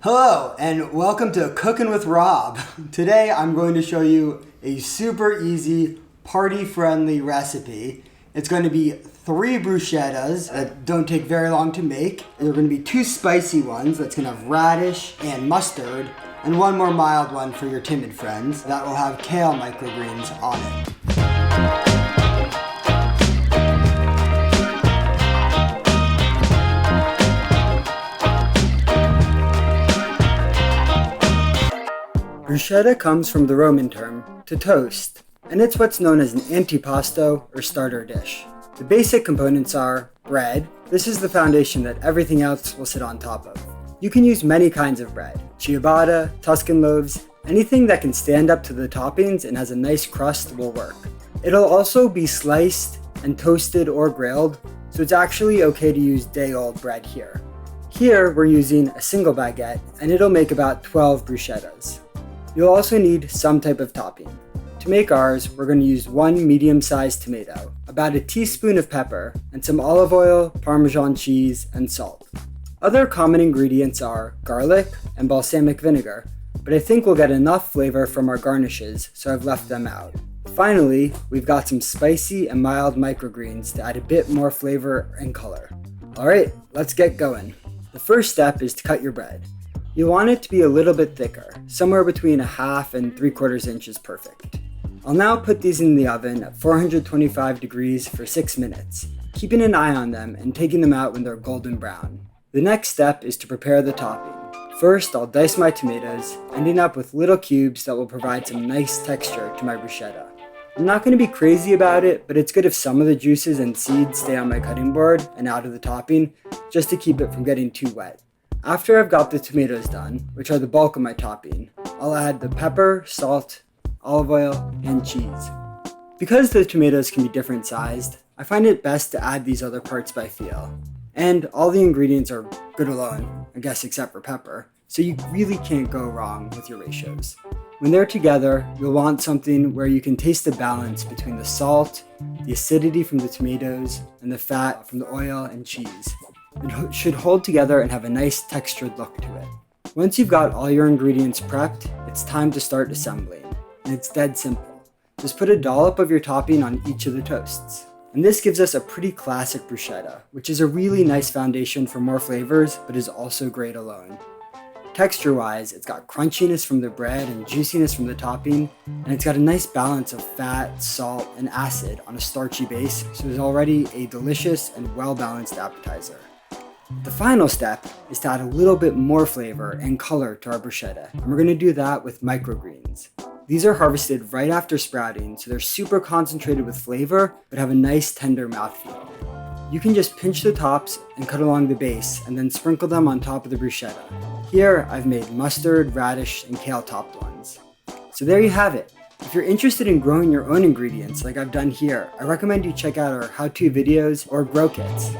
Hello and welcome to Cooking with Rob. Today I'm going to show you a super easy party-friendly recipe. It's going to be 3 bruschettas that don't take very long to make. There are going to be 2 spicy ones that's going to have radish and mustard, and 1 more mild one for your timid friends that will have kale microgreens on it. Bruschetta comes from the Roman term to toast, and it's what's known as an antipasto or starter dish. The basic components are bread. This is the foundation that everything else will sit on top of. You can use many kinds of bread: ciabatta, Tuscan loaves, anything that can stand up to the toppings and has a nice crust will work. It'll also be sliced and toasted or grilled, so it's actually okay to use day-old bread here. Here we're using a single baguette, and it'll make about 12 bruschettas. You'll also need some type of topping. To make ours, we're going to use 1 medium-sized tomato, about a teaspoon of pepper, and some olive oil, Parmesan cheese, and salt. Other common ingredients are garlic and balsamic vinegar, but I think we'll get enough flavor from our garnishes, so I've left them out. Finally, we've got some spicy and mild microgreens to add a bit more flavor and color. Alright, let's get going. The first step is to cut your bread. You want it to be a little bit thicker, somewhere between 1/2 and 3/4 inch is perfect. I'll now put these in the oven at 425 degrees for 6 minutes, keeping an eye on them and taking them out when they're golden brown. The next step is to prepare the topping. First, I'll dice my tomatoes, ending up with little cubes that will provide some nice texture to my bruschetta. I'm not going to be crazy about it, but it's good if some of the juices and seeds stay on my cutting board and out of the topping, just to keep it from getting too wet. After I've got the tomatoes done, which are the bulk of my topping, I'll add the pepper, salt, olive oil, and cheese. Because the tomatoes can be different sized, I find it best to add these other parts by feel. And all the ingredients are good alone, I guess except for pepper, so you really can't go wrong with your ratios. When they're together, you'll want something where you can taste the balance between the salt, the acidity from the tomatoes, and the fat from the oil and cheese. It should hold together and have a nice textured look to it. Once you've got all your ingredients prepped, it's time to start assembling. And it's dead simple. Just put a dollop of your topping on each of the toasts. And this gives us a pretty classic bruschetta, which is a really nice foundation for more flavors, but is also great alone. Texture-wise, it's got crunchiness from the bread and juiciness from the topping, and it's got a nice balance of fat, salt, and acid on a starchy base, so it's already a delicious and well-balanced appetizer. The final step is to add a little bit more flavor and color to our bruschetta, and we're going to do that with microgreens. These are harvested right after sprouting, so they're super concentrated with flavor, but have a nice tender mouthfeel. You can just pinch the tops and cut along the base, and then sprinkle them on top of the bruschetta. Here, I've made mustard, radish, and kale topped ones. So there you have it. If you're interested in growing your own ingredients like I've done here, I recommend you check out our how-to videos or grow kits.